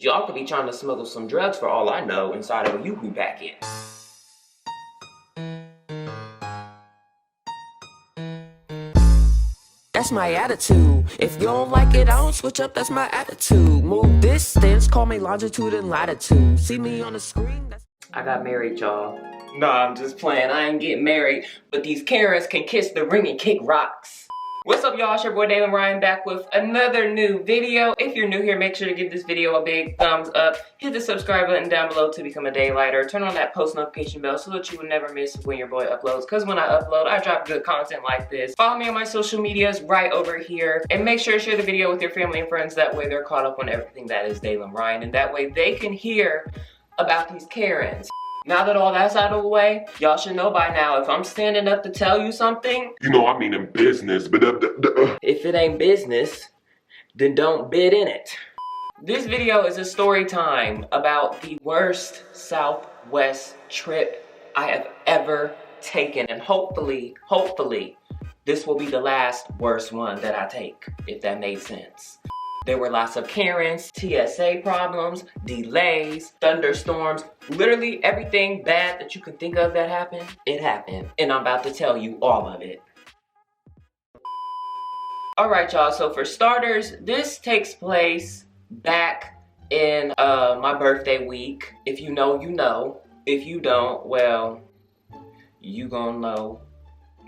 Y'all could be trying to smuggle some drugs for all I know inside of a Yoo-hoo packet. That's my attitude. If you don't like it, I don't switch up, that's my attitude. Move distance, call me longitude and latitude. See me on the screen, I got married, y'all. Nah, I'm just playing, I ain't getting married. But these Karens can kiss the ring and kick rocks. What's up, y'all? It's your boy DalenRobux back with another new video. If you're new here, make sure to give this video a big thumbs up. Hit the subscribe button down below to become a daylighter. Turn on that post notification bell so that you will never miss when your boy uploads. Because when I upload, I drop good content like this. Follow me on my social medias right over here. And make sure to share the video with your family and friends. That way they're caught up on everything that is DalenRobux. And that way they can hear about these Karens. Now that all that's out of the way, y'all should know by now, if I'm standing up to tell you something, you know I mean in business, but if it ain't business, then don't bid in it. This video is a story time about the worst Southwest trip I have ever taken. And hopefully, this will be the last worst one that I take, if that made sense. There were lots of Karens, TSA problems, delays, thunderstorms, literally everything bad that you can think of that happened, it happened. And I'm about to tell you all of it. Alright, y'all, so for starters, this takes place back in my birthday week. If you know, you know. If you don't, well, you gonna know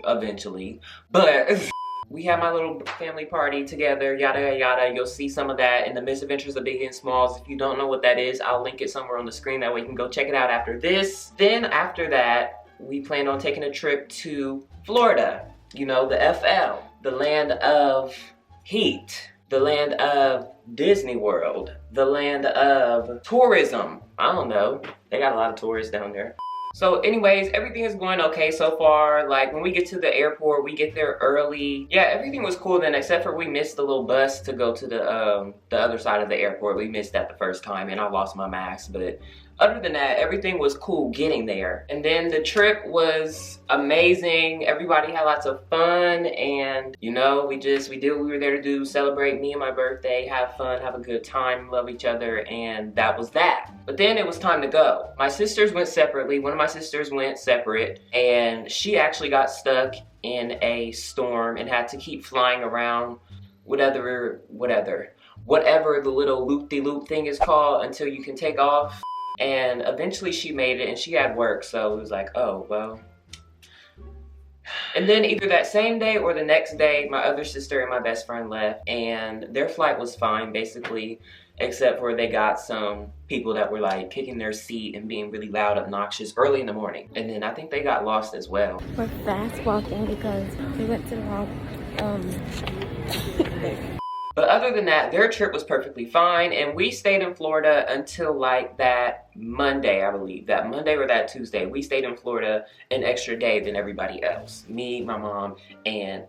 eventually. But we had my little family party together, yada yada. You'll see some of that in the Misadventures of Big and Smalls. If you don't know what that is, I'll link it somewhere on the screen. That way you can go check it out after this. Then after that, we planned on taking a trip to Florida. You know, the FL, the land of heat, the land of Disney World, the land of tourism. I don't know. They got a lot of tourists down there. So anyways, everything is going okay so far. Like when we get to the airport, we get there early. Yeah, everything was cool then, except for we missed the little bus to go to the other side of the airport. We missed that the first time and I lost my mask, but other than that, everything was cool getting there. And then the trip was amazing. Everybody had lots of fun and, you know, we did what we were there to do, celebrate me and my birthday, have fun, have a good time, love each other, and that was that. But then it was time to go. My sisters went separately. One of my sisters went separate and she actually got stuck in a storm and had to keep flying around whatever the little loop-de-loop thing is called until you can take off. And eventually she made it and she had work, so it was like, oh, well. And then either that same day or the next day, my other sister and my best friend left and their flight was fine basically, except for they got some people that were like kicking their seat and being really loud, obnoxious early in the morning. And then I think they got lost as well. We're fast walking because we went to the wrong, But other than that, their trip was perfectly fine, and we stayed in Florida until like that Monday, I believe. That Monday or that Tuesday. We stayed in Florida an extra day than everybody else. Me, my mom, and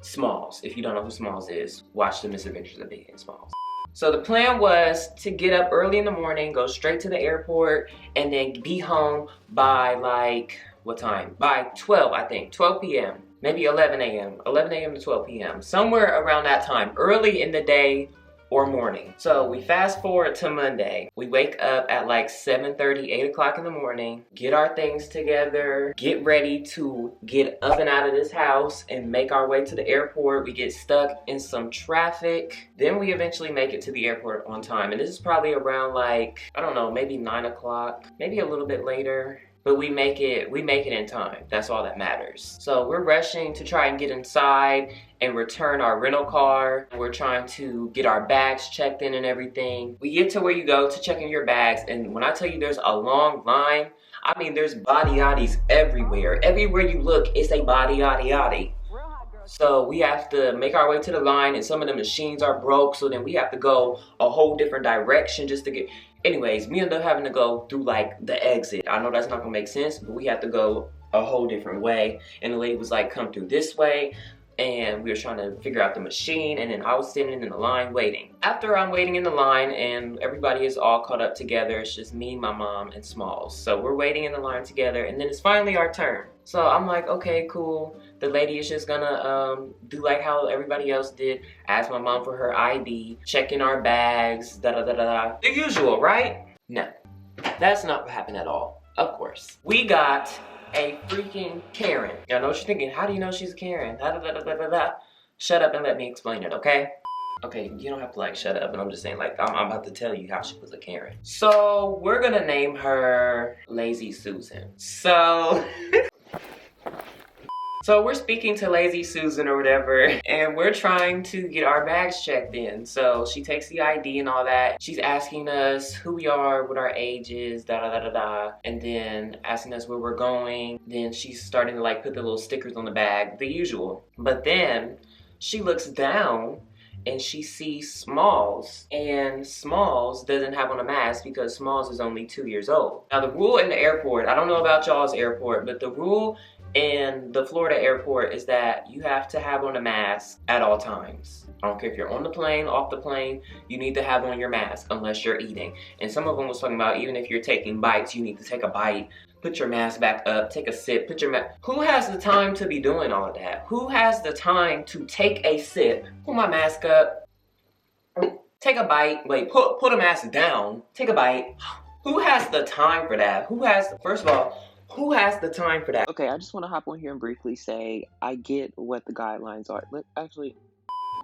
Smalls. If you don't know who Smalls is, watch The Misadventures of Big and Smalls. So the plan was to get up early in the morning, go straight to the airport, and then be home by like, what time? By 12, I think, 12 p.m. Maybe 11 a.m. 11 a.m. to 12 p.m. Somewhere around that time, early in the day or morning. So we fast forward to Monday. We wake up at like 7:30, 8 o'clock in the morning, get our things together, get ready to get up and out of this house and make our way to the airport. We get stuck in some traffic. Then we eventually make it to the airport on time. And this is probably around like, I don't know, maybe 9 o'clock, maybe a little bit later. But we make it in time. That's all that matters. So we're rushing to try and get inside and return our rental car. We're trying to get our bags checked in and everything. We get to where you go to check in your bags, and when I tell you there's a long line, I mean there's body yaddies everywhere. Everywhere you look, it's a body yaddy yaddy. So we have to make our way to the line, and some of the machines are broke, so then we have to go a whole different direction just to get. Anyways, we end up having to go through like the exit. I know that's not gonna make sense, but we have to go a whole different way. And the lady was like, come through this way. And we were trying to figure out the machine, and then I was sitting in the line waiting. After I'm waiting in the line and everybody is all caught up together, it's just me, my mom, and Smalls. So we're waiting in the line together, and then it's finally our turn. So I'm like, okay, cool. the lady is just gonna do like how everybody else did. Ask my mom for her ID, check in our bags, da-da-da-da-da. The usual, right? No, that's not what happened at all. Of course. We got a freaking Karen. Y'all know what you're thinking. How do you know she's a Karen? Da-da-da-da-da-da. Shut up and let me explain it, okay? Okay, you don't have to like shut up, and I'm just saying like I'm about to tell you how she was a Karen. So we're gonna name her Lazy Susan. So so we're speaking to Lazy Susan or whatever, and we're trying to get our bags checked in. So she takes the ID and all that. She's asking us who we are, what our age is, da-da-da-da-da, and then asking us where we're going. Then she's starting to like put the little stickers on the bag, the usual. But then she looks down and she sees Smalls, and Smalls doesn't have on a mask because Smalls is only 2 years old. Now the rule in the airport, I don't know about y'all's airport, but the rule in the Florida airport is that you have to have on a mask at all times. I don't care if you're on the plane, off the plane, you need to have on your mask unless you're eating. And some of them was talking about even if you're taking bites, you need to take a bite, put your mask back up, take a sip, put your mask. Who has the time to be doing all of that? Who has the time to take a sip, pull my mask up, take a bite, wait, put a mask down, take a bite? Who has the time for that? Who has, first of all, who has the time for that? Okay, I just want to hop on here and briefly say I get what the guidelines are. But actually,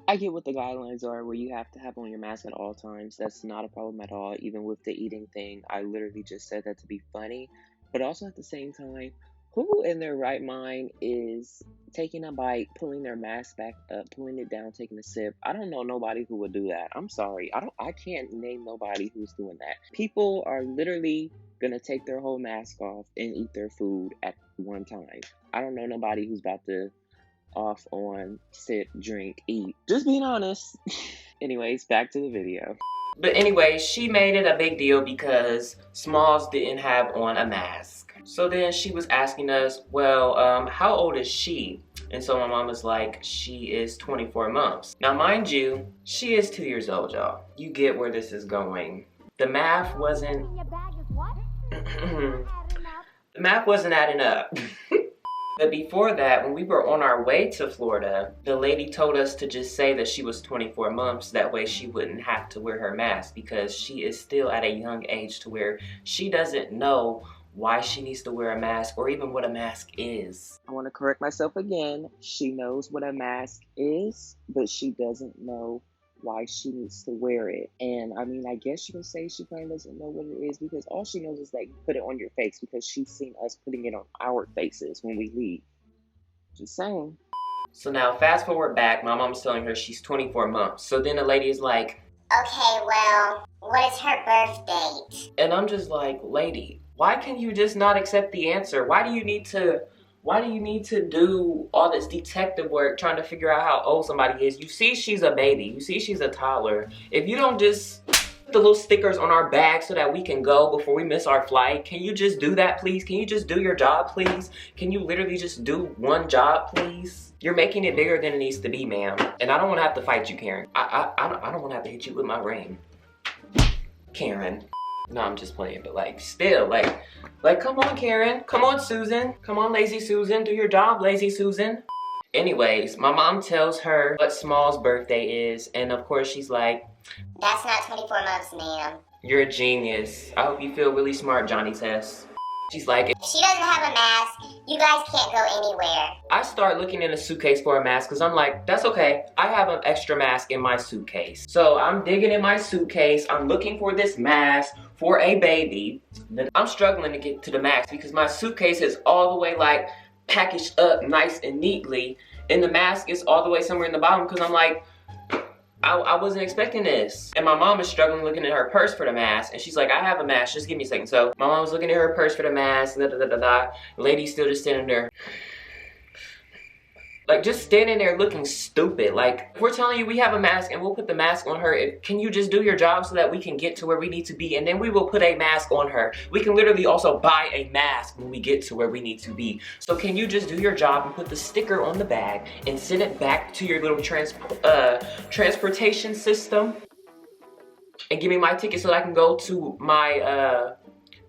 I get what the guidelines are where you have to have on your mask at all times. That's not a problem at all. Even with the eating thing, I literally just said that to be funny. But also at the same time, who in their right mind is taking a bite, pulling their mask back up, pulling it down, taking a sip? I don't know nobody who would do that. I'm sorry. I can't name nobody who's doing that. People are literally gonna take their whole mask off and eat their food at one time. I don't know nobody who's about to off on, sip, drink, eat. Just being honest. Anyways, back to the video. But anyway, she made it a big deal because Smalls didn't have on a mask. So then she was asking us, well, how old is she? And so my mom was like, she is 24 months. Now mind you, she is 2 years old, y'all. You get where this is going. The math wasn't... the math wasn't adding up. But before that, when we were on our way to Florida, the lady told us to just say that she was 24 months. That way she wouldn't have to wear her mask because she is still at a young age to where she doesn't know why she needs to wear a mask or even what a mask is. I want to correct myself again. She knows what a mask is, but she doesn't know why she needs to wear it. And I mean, I guess you can say she probably doesn't know what it is because all she knows is that you put it on your face because she's seen us putting it on our faces when we leave. Just saying. So now fast forward back, my mom's telling her she's 24 months. So then the lady is like, okay, well, what is her birth date? and I'm just like, lady, why can you just not accept the answer? Why do you need to do all this detective work trying to figure out how old somebody is? You see she's a baby. You see she's a toddler. If you don't just put the little stickers on our bag so that we can go before we miss our flight, can you just do that, please? Can you just do your job, please? Can you literally just do one job, please? You're making it bigger than it needs to be, ma'am. And I don't want to have to fight you, Karen. I don't want to have to hit you with my ring. Karen. No, I'm just playing, but like, still, like, come on, Karen. Come on, Susan. Come on, Lazy Susan. Do your job, Lazy Susan. Anyways, my mom tells her what Small's birthday is, and of course she's like, that's not 24 months, ma'am. You're a genius. I hope you feel really smart, Johnny Tess. She's like, if she doesn't have a mask, you guys can't go anywhere. I start looking in a suitcase for a mask because I'm like, that's okay. I have an extra mask in my suitcase. So I'm digging in my suitcase. I'm looking for this mask for a baby. Then I'm struggling to get to the mask because my suitcase is all the way like packaged up nice and neatly. And the mask is all the way somewhere in the bottom because I'm like, I wasn't expecting this. And my mom is struggling looking at her purse for the mask. And she's like, I have a mask, just give me a second. So my mom was looking at her purse for the mask, The lady's still just standing there. Like, just standing there looking stupid. Like, if we're telling you we have a mask and we'll put the mask on her, can you just do your job so that we can get to where we need to be? And then we will put a mask on her. We can literally also buy a mask when we get to where we need to be. So can you just do your job and put the sticker on the bag and send it back to your little transportation system? And give me my ticket so that I can go to my,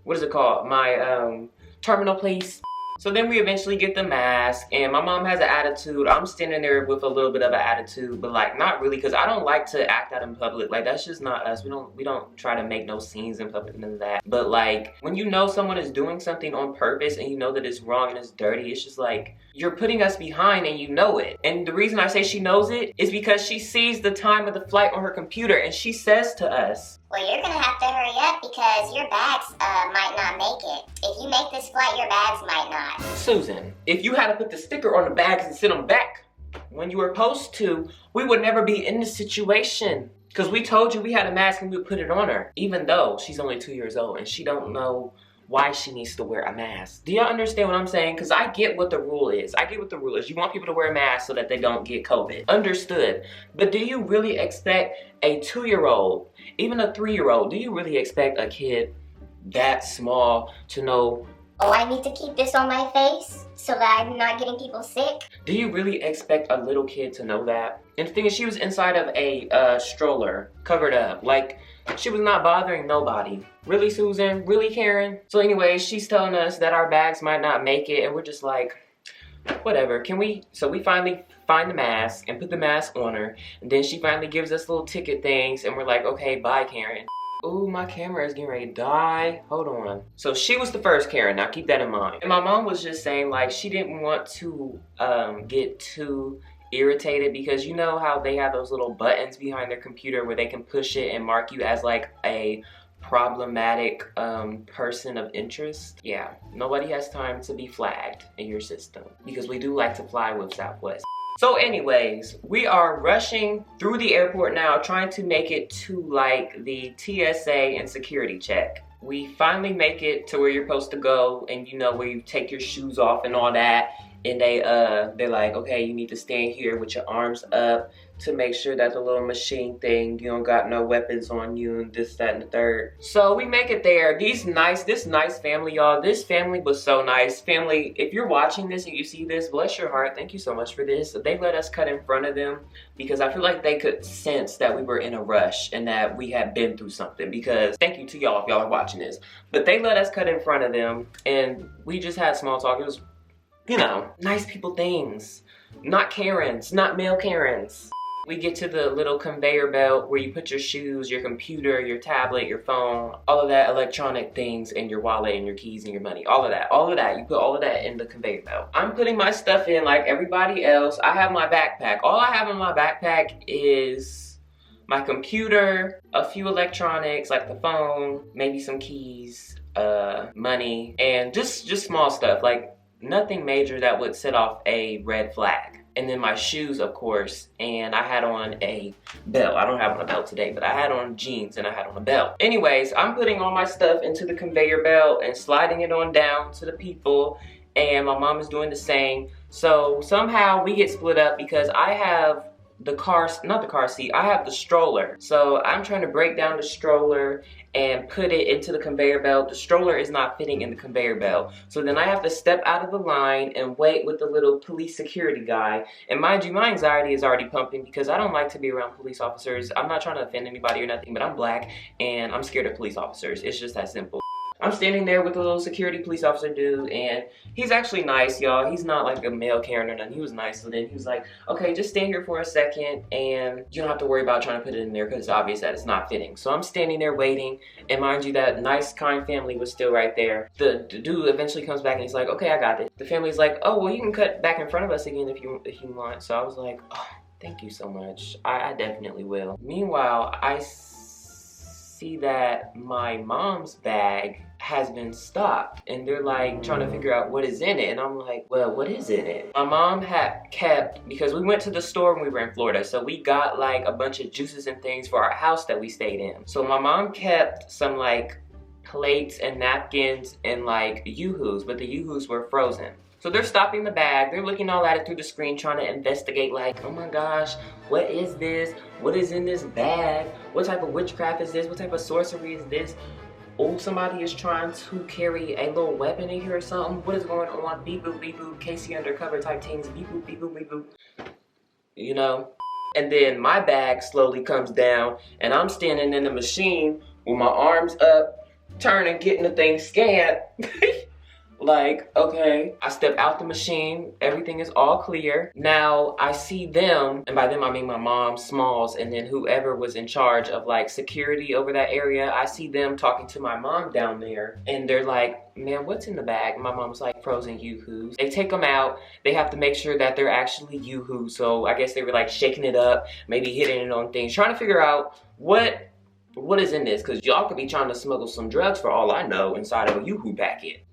what is it called? My terminal, please. So then we eventually get the mask, and my mom has an attitude. I'm standing there with a little bit of an attitude, but like not really, because I don't like to act out in public. Like that's just not us. We don't try to make no scenes in public, none of that. But like when you know someone is doing something on purpose and you know that it's wrong and it's dirty, it's just like you're putting us behind and you know it. And the reason I say she knows it is because she sees the time of the flight on her computer and she says to us, well, you're gonna have to hurry up because your bags might not make it. If you make this flight, your bags might not. Susan, if you had to put the sticker on the bags and send them back when you were supposed to, we would never be in this situation. Because we told you we had a mask and we would put it on her. Even though she's only 2 years old and she don't know why she needs to wear a mask. Do y'all understand what I'm saying? Because I get what the rule is. I get what the rule is. You want people to wear a mask so that they don't get COVID. Understood. But do you really expect a 2-year-old, even a 3-year-old, do you really expect a kid that small to know, oh, I need to keep this on my face so that I'm not getting people sick? do you really expect a little kid to know that? And the thing is, she was inside of a stroller, covered up. Like, she was not bothering nobody. Really, Susan? Really, Karen? So anyway, she's telling us that our bags might not make it, and we're just like, whatever. So we finally find the mask and put the mask on her, and then she finally gives us little ticket things, and we're like, okay, bye, Karen. Ooh, my camera is getting ready to die. Hold on. So she was the first Karen. Now keep that in mind. And my mom was just saying like she didn't want to get too irritated because you know how they have those little buttons behind their computer where they can push it and mark you as like a problematic person of interest. Yeah, nobody has time to be flagged in your system because we do like to fly with Southwest. So anyways, we are rushing through the airport now, trying to make it to like the TSA and security check. We finally make it to where you're supposed to go, and you know where you take your shoes off and all that. And they're like, okay, you need to stand here with your arms up to make sure that the little machine thing, you don't got no weapons on you and this, that, and the third. So we make it there. This nice family, y'all. This family was so nice. Family, if you're watching this and you see this, bless your heart. Thank you so much for this. They let us cut in front of them because I feel like they could sense that we were in a rush and that we had been through something, because thank you to y'all if y'all are watching this. But they let us cut in front of them and we just had small talk. It was, you know, nice people things. Not Karens, not male Karens. We get to the little conveyor belt where you put your shoes, your computer, your tablet, your phone, all of that electronic things, and your wallet and your keys and your money. All of that. You put all of that in the conveyor belt. I'm putting my stuff in like everybody else. I have my backpack. All I have in my backpack is my computer, a few electronics like the phone, maybe some keys, money, and just small stuff. Like nothing major that would set off a red flag. And then my shoes, of course, and I had on a belt. I don't have on a belt today, but I had on jeans and I had on a belt. Anyways, I'm putting all my stuff into the conveyor belt and sliding it on down to the people, and my mom is doing the same. So somehow we get split up because I have not the car seat, I have the stroller. So I'm trying to break down the stroller and put it into the conveyor belt. The stroller is not fitting in the conveyor belt. So then I have to step out of the line and wait with the little police security guy. And mind you, my anxiety is already pumping because I don't like to be around police officers. I'm not trying to offend anybody or nothing, but I'm black and I'm scared of police officers. It's just that simple. I'm standing there with the little security police officer dude, and he's actually nice, y'all. He's not like a male Karen or nothing. He was nice. So then he was like, okay, just stand here for a second, and you don't have to worry about trying to put it in there because it's obvious that it's not fitting. So I'm standing there waiting, and mind you, that nice, kind family was still right there. The dude eventually comes back, and he's like, okay, I got it. The family's like, oh, well, you can cut back in front of us again if you want. So I was like, oh, thank you so much. I definitely will. Meanwhile, I see that my mom's bag has been stopped, and they're like trying to figure out what is in it, and I'm like, well, what is in it? My mom had kept, because we went to the store when we were in Florida, so we got like a bunch of juices and things for our house that we stayed in. So my mom kept some like plates and napkins and like yoo-hoos, but the yoo-hoos were frozen. So they're stopping the bag, they're looking all at it through the screen, trying to investigate like, oh my gosh, what is this? What is in this bag? What type of witchcraft is this? What type of sorcery is this? Oh, somebody is trying to carry a little weapon in here or something. What is going on? Beep boop, Casey undercover type things. Beep boop, beep boop, beep boop. You know? And then my bag slowly comes down, and I'm standing in the machine with my arms up, turning, getting the thing scanned. Like, okay, I step out the machine, everything is all clear. Now I see them, and by them I mean my mom, Smalls, and then whoever was in charge of like security over that area. I see them talking to my mom down there, and they're like, man, what's in the bag? My mom's like, frozen Yoo-hoos. They take them out, they have to make sure that they're actually Yoo-hoos. So I guess they were like shaking it up, maybe hitting it on things, trying to figure out what is in this, because y'all could be trying to smuggle some drugs for all I know inside of a Yoo-hoo packet.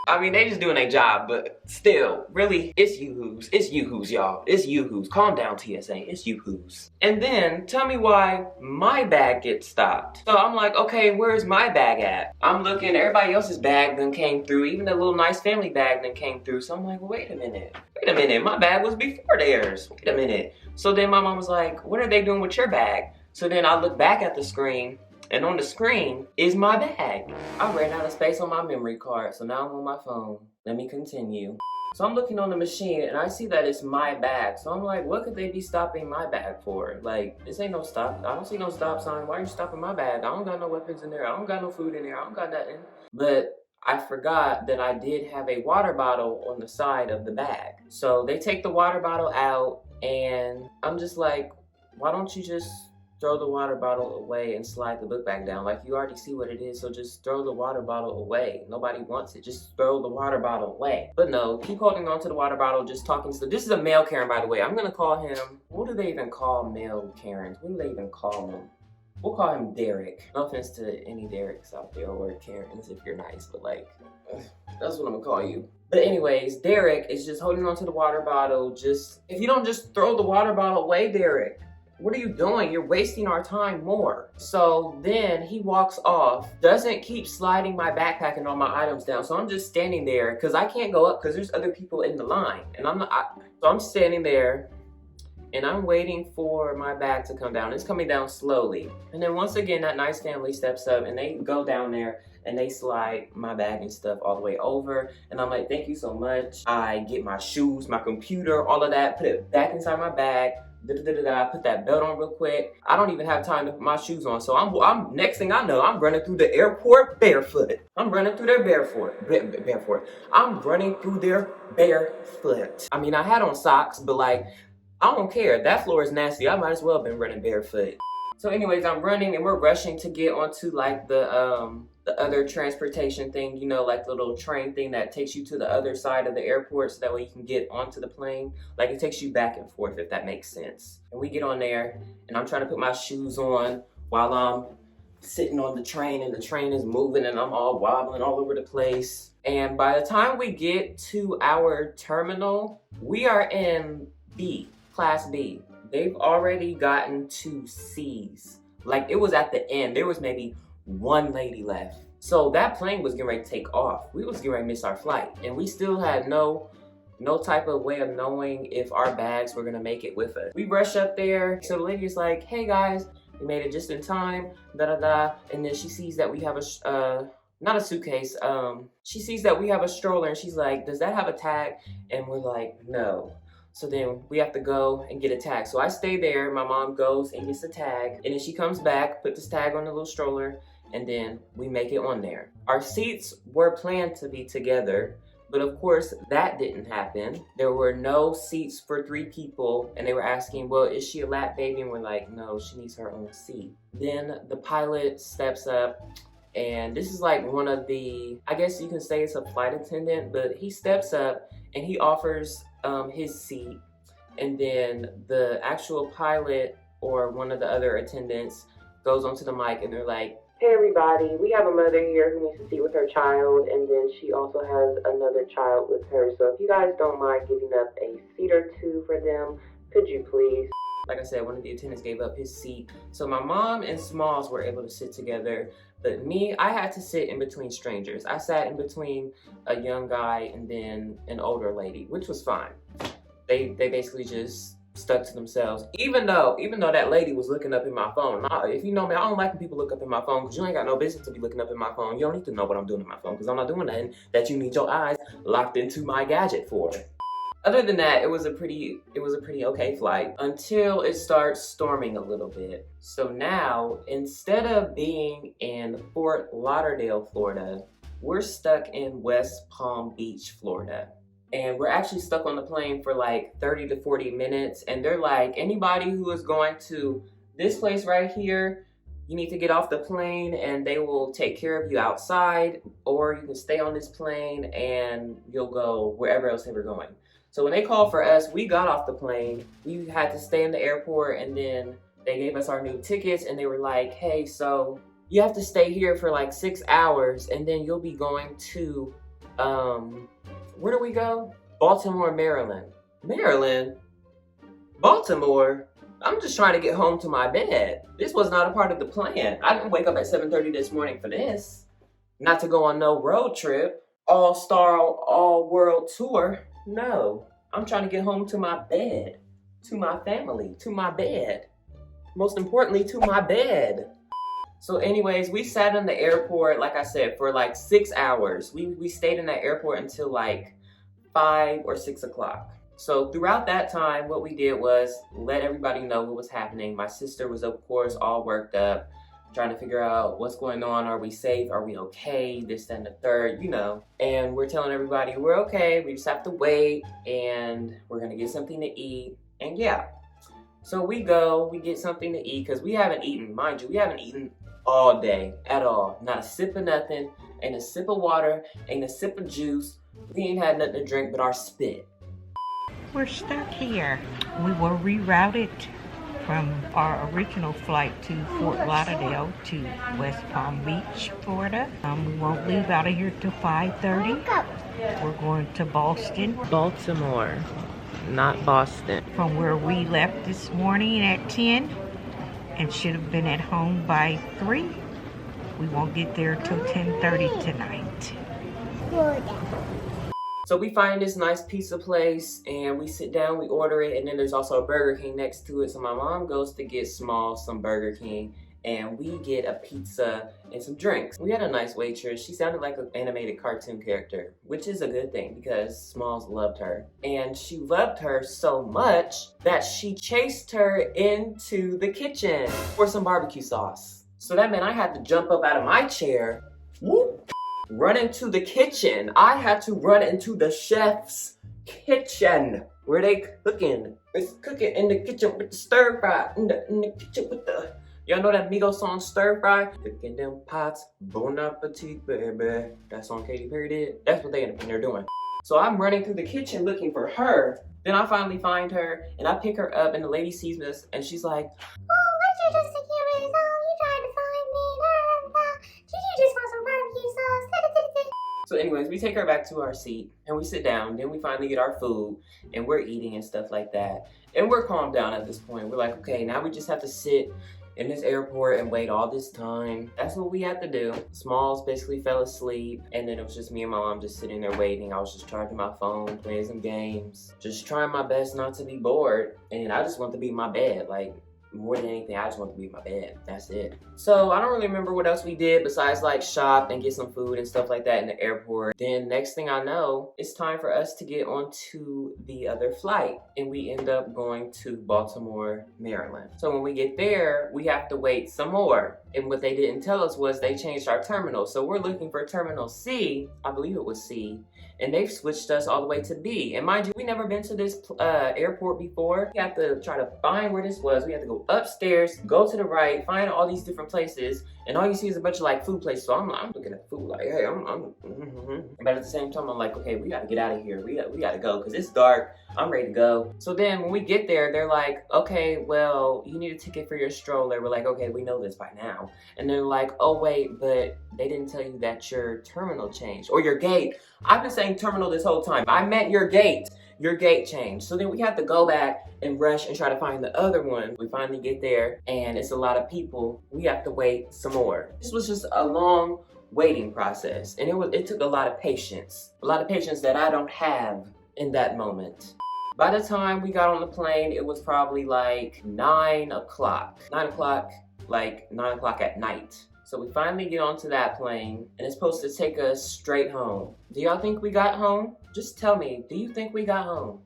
I mean, they just doing their job, but still, really, it's Yoo-hoos. It's Yoo-hoos, y'all. It's Yoo-hoos. Calm down, TSA. It's Yoo-hoos. And then, tell me why my bag gets stopped. So I'm like, okay, where's my bag at? I'm looking, everybody else's bag then came through. Even the little nice family bag then came through. So I'm like, wait a minute. My bag was before theirs. Wait a minute. So then my mom was like, what are they doing with your bag? So then I look back at the screen, and on the screen is my bag. I ran out of space on my memory card, so now I'm on my phone. Let me continue. So I'm looking on the machine, and I see that it's my bag. So I'm like, what could they be stopping my bag for? Like, this ain't no stop. I don't see no stop sign. Why are you stopping my bag? I don't got no weapons in there. I don't got no food in there. I don't got nothing. But I forgot that I did have a water bottle on the side of the bag. So they take the water bottle out, and I'm just like, why don't you just throw the water bottle away and slide the book back down? Like, you already see what it is, so just throw the water bottle away. Nobody wants it. Just throw the water bottle away. But no, keep holding on to the water bottle, just talking to this is a male Karen, by the way. I'm gonna call him, what do they even call male Karens? What do they even call them? We'll call him Derek. No offense to any Dereks out there or Karens if you're nice, but like, that's what I'm gonna call you. But anyways, Derek is just holding on to the water bottle. If you don't just throw the water bottle away, Derek, what are you doing? You're wasting our time more. So then he walks off, doesn't keep sliding my backpack and all my items down. So I'm just standing there because I can't go up because there's other people in the line. And so I'm standing there and I'm waiting for my bag to come down. It's coming down slowly. And then once again, that nice family steps up and they go down there and they slide my bag and stuff all the way over. And I'm like, thank you so much. I get my shoes, my computer, all of that, put it back inside my bag. I put that belt on real quick. I don't even have time to put my shoes on. So I'm next thing I know, I'm running through the airport barefoot. I'm running through there barefoot. I'm running through there barefoot. I mean, I had on socks, but like, I don't care. That floor is nasty. I might as well have been running barefoot. So anyways, I'm running and we're rushing to get onto like the other transportation thing, you know, like the little train thing that takes you to the other side of the airport so that way you can get onto the plane. Like, it takes you back and forth, if that makes sense. And we get on there and I'm trying to put my shoes on while I'm sitting on the train and the train is moving and I'm all wobbling all over the place. And by the time we get to our terminal, we are in B, Class B. They've already gotten to C's. Like, it was at the end. There was maybe one lady left. So that plane was getting ready to take off. We was getting ready to miss our flight. And we still had no type of way of knowing if our bags were gonna make it with us. We rush up there. So the lady is like, hey guys, we made it just in time, And then she sees that we have not a suitcase, she sees that we have a stroller and she's like, does that have a tag? And we're like, no. So then we have to go and get a tag. So I stay there, my mom goes and gets the tag, and then she comes back, put this tag on the little stroller, and then we make it on there. Our seats were planned to be together, but of course that didn't happen. There were no seats for 3 people, and they were asking, well, is she a lap baby? And we're like, no, she needs her own seat. Then the pilot steps up, and this is like one of the, I guess you can say it's a flight attendant, but he steps up and he offers his seat, and then the actual pilot or one of the other attendants goes onto the mic and they're like, hey everybody, we have a mother here who needs to sit with her child, and then she also has another child with her, so if you guys don't mind giving up a seat or 2 for them, could you please? Like I said, one of the attendants gave up his seat, so my mom and Smalls were able to sit together, but me, I had to sit in between strangers. I sat in between a young guy and then an older lady, which was fine. They basically just stuck to themselves, even though that lady was looking up in my phone. If you know me, I don't like when people look up in my phone, because you ain't got no business to be looking up in my phone. You don't need to know what I'm doing in my phone, because I'm not doing nothing that you need your eyes locked into my gadget for. Other than that, it was a pretty okay flight until it starts storming a little bit. So now, instead of being in Fort Lauderdale, Florida, we're stuck in West Palm Beach, Florida. And we're actually stuck on the plane for like 30 to 40 minutes. And they're like, anybody who is going to this place right here, you need to get off the plane and they will take care of you outside, or you can stay on this plane and you'll go wherever else they were going. So when they called for us, we got off the plane. We had to stay in the airport, and then they gave us our new tickets and they were like, hey, so you have to stay here for like 6 hours and then you'll be going to, where do we go? Baltimore, Maryland. Maryland? Baltimore? I'm just trying to get home to my bed. This was not a part of the plan. I didn't wake up at 7:30 this morning for this. Not to go on no road trip, all-star, all-world tour. No, I'm trying to get home to my bed, to my family, to my bed. Most importantly, to my bed. So anyways, we sat in the airport, like I said, for like 6 hours. We stayed in that airport until like 5 or 6 o'clock. So throughout that time, what we did was let everybody know what was happening. My sister was, of course, all worked up, trying to figure out what's going on. Are we safe? Are we okay? This, that, and the third, you know. And we're telling everybody we're okay. We just have to wait, and we're going to get something to eat. And yeah. So we go, we get something to eat, because we haven't eaten. Mind you, we haven't eaten all day at all. Not a sip of nothing, ain't a sip of water, ain't a sip of juice. We ain't had nothing to drink but our spit. We're stuck here. We were rerouted from our original flight to Fort Lauderdale to West Palm Beach, Florida. We won't leave out of here till 5:30. We're going to Boston. Baltimore, not Boston. From where we left this morning at 10 and should have been at home by 3. We won't get there till 10:30 tonight. So we find this nice pizza place and we sit down, we order it, and then there's also a Burger King next to it. So my mom goes to get Smalls some Burger King and we get a pizza and some drinks. We had a nice waitress. She sounded like an animated cartoon character, which is a good thing because Smalls loved her. And she loved her so much that she chased her into the kitchen for some barbecue sauce. So that meant I had to jump up out of my chair, whoop, run into the kitchen. I had to run into the chef's kitchen where they cooking. It's cooking in the kitchen with the stir fry. In the kitchen with the, y'all know that Migos song, Stir Fry? Cooking them pots, bon appetit, baby. That song Katy Perry did. That's what they in there doing. So I'm running through the kitchen looking for her. Then I finally find her and I pick her up and the lady sees me and she's like, Oh, what you just accused? Oh, you tried to find me. Did you just want some barbecue sauce? So anyways, we take her back to our seat and we sit down. Then we finally get our food and we're eating and stuff like that. And we're calmed down at this point. We're like, okay, now we just have to sit in this airport and wait all this time. That's what we had to do. Smalls basically fell asleep and then it was just me and my mom just sitting there waiting. I was just charging my phone, playing some games, just trying my best not to be bored. And I just want to be in my bed. Like, more than anything, I just want to be in my bed. That's it. So I don't really remember what else we did besides like shop and get some food and stuff like that in the airport. Then next thing I know, it's time for us to get onto the other flight. And we end up going to Baltimore, Maryland. So when we get there, we have to wait some more. And what they didn't tell us was they changed our terminal. So we're looking for Terminal C, I believe it was C, and they've switched us all the way to B. And mind you, we never been to this airport before. We had to try to find where this was. We had to go upstairs, go to the right, find all these different places, and all you see is a bunch of like food places. So I'm looking at food like, hey, But at the same time, I'm like, okay, we gotta get out of here. We gotta go because it's dark. I'm ready to go. So then when we get there, they're like, okay, well, you need a ticket for your stroller. We're like, okay, we know this by now. And they're like, oh wait, but they didn't tell you that your terminal changed or your gate. I've been saying terminal this whole time. I meant your gate. Your gate changed. So then we have to go back and rush and try to find the other one. We finally get there and it's a lot of people. We have to wait some more. This was just a long waiting process. And it took a lot of patience. A lot of patience that I don't have in that moment. By the time we got on the plane, it was probably like 9 o'clock. 9 o'clock, like 9 o'clock at night. So we finally get onto that plane and it's supposed to take us straight home. Do y'all think we got home? Just tell me, do you think we got home?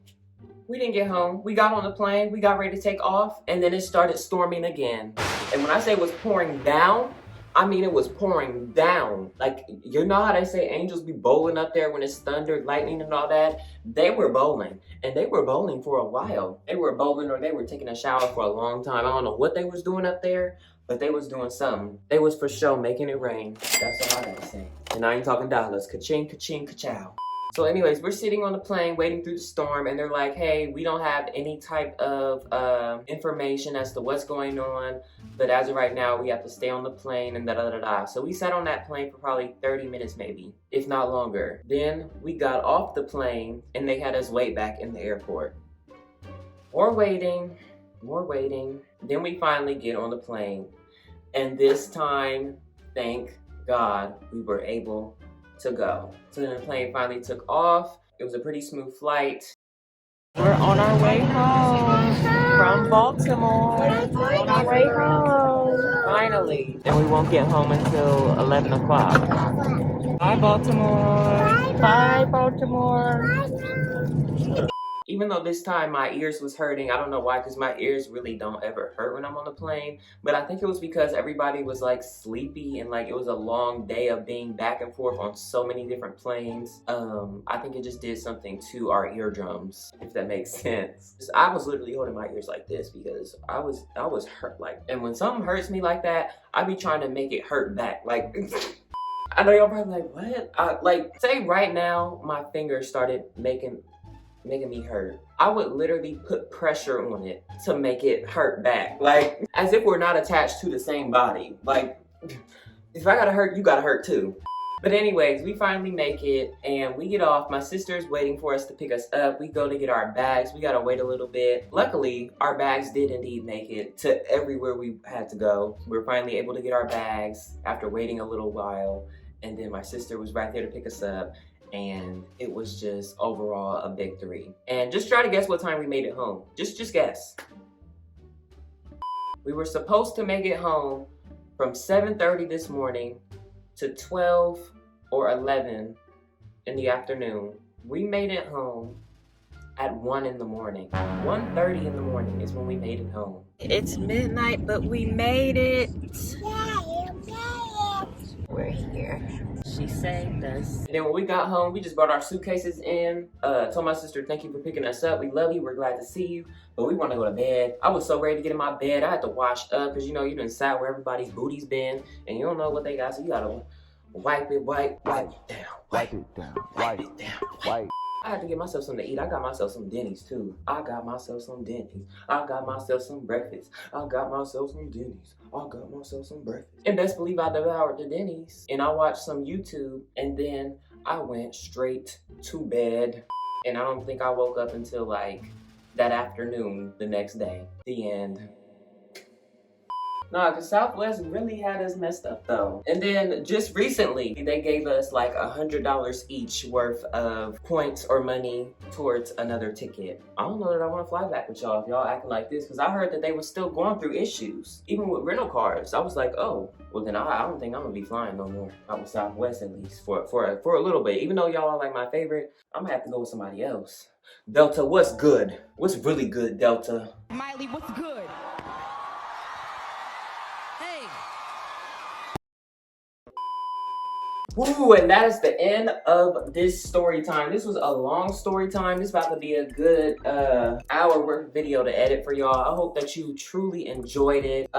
We didn't get home. We got on the plane, we got ready to take off, and then it started storming again. And when I say it was pouring down, I mean, it was pouring down. Like, you know how they say angels be bowling up there when it's thunder, lightning, and all that? They were bowling, and they were bowling for a while. They were bowling or they were taking a shower for a long time. I don't know what they was doing up there, but they was doing something. They was for sure making it rain. That's all I gotta say. And I ain't talking dollars. Ka-ching, ka-ching, ka-chow. So anyways, we're sitting on the plane waiting through the storm, and they're like, hey, we don't have any type of information as to what's going on, but as of right now, we have to stay on the plane and da-da-da-da. So we sat on that plane for probably 30 minutes maybe, if not longer. Then we got off the plane, and they had us wait back in the airport. More waiting. Then we finally get on the plane, and this time, thank God, we were able to go. So then the plane finally took off. It was a pretty smooth flight. We're on our way home from Baltimore. On our way home. Finally. And we won't get home until 11 o'clock. Bye, Baltimore. Bye, Baltimore. Even though this time my ears was hurting, I don't know why, because my ears really don't ever hurt when I'm on the plane. But I think it was because everybody was like sleepy and like it was a long day of being back and forth on so many different planes. I think it just did something to our eardrums, if that makes sense. I was literally holding my ears like this because I was hurt like, and when something hurts me like that, I be trying to make it hurt back. Like, I know y'all probably like, what? Like, say right now, my fingers started making me hurt. I would literally put pressure on it to make it hurt back. Like, as if we're not attached to the same body. Like, if I gotta hurt, you gotta hurt too. But anyways, we finally make it and we get off. My sister's waiting for us to pick us up. We go to get our bags. We gotta wait a little bit. Luckily, our bags did indeed make it to everywhere we had to go. We were finally able to get our bags after waiting a little while. And then my sister was right there to pick us up. And it was just overall a victory. And just try to guess what time we made it home. Just guess. We were supposed to make it home from 7:30 this morning to 12 or 11 in the afternoon. We made it home at 1 in the morning. 1:30 in the morning is when we made it home. It's midnight, but we made it. We're here. She saved us. And then when we got home, we just brought our suitcases in. Told my sister, thank you for picking us up. We love you. We're glad to see you. But we want to go to bed. I was so ready to get in my bed. I had to wash up because, you know, you done sat where everybody's booty's been. And you don't know what they got. So you got to wipe it down. I had to get myself something to eat. I got myself some Denny's too. I got myself some Denny's. I got myself some breakfast. I got myself some Denny's. I got myself some breakfast. And best believe I devoured the Denny's. And I watched some YouTube. And then I went straight to bed. And I don't think I woke up until like that afternoon the next day. The end. Nah, because Southwest really had us messed up though. And then just recently, they gave us like $100 each worth of points or money towards another ticket. I don't know that I want to fly back with y'all if y'all acting like this, because I heard that they were still going through issues, even with rental cars. I was like, oh, well then I don't think I'm gonna be flying no more. Not with Southwest at least for a little bit. Even though y'all are like my favorite, I'm gonna have to go with somebody else. Delta, what's good? What's really good, Delta? Miley, what's good? Woo, and that is the end of this story time. This was a long story time. This is about to be a good hour worth of video to edit for y'all. I hope that you truly enjoyed it.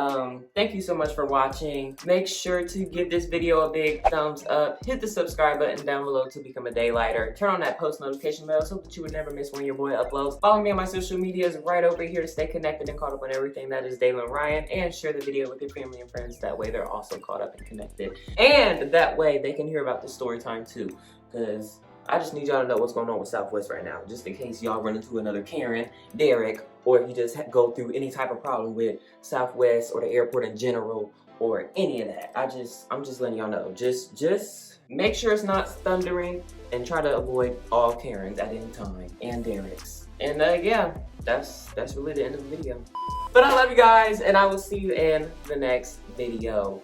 Thank you so much for watching. Make sure to give this video a big thumbs up. Hit the subscribe button down below to become a daylighter. Turn on that post notification bell so that you would never miss when your boy uploads. Follow me on my social medias right over here to stay connected and caught up on everything. That is Dalen Ryan. And share the video with your family and friends. That way they're also caught up and connected. And that way they can hear about this story time too, because I just need y'all to know what's going on with Southwest right now, just in case y'all run into another Karen, Derek, or if you just go through any type of problem with Southwest or the airport in general or any of that. I'm just letting y'all know. Just make sure it's not thundering and try to avoid all Karens at any time and Derek's. And yeah, that's really the end of the video. But I love you guys, and I will see you in the next video.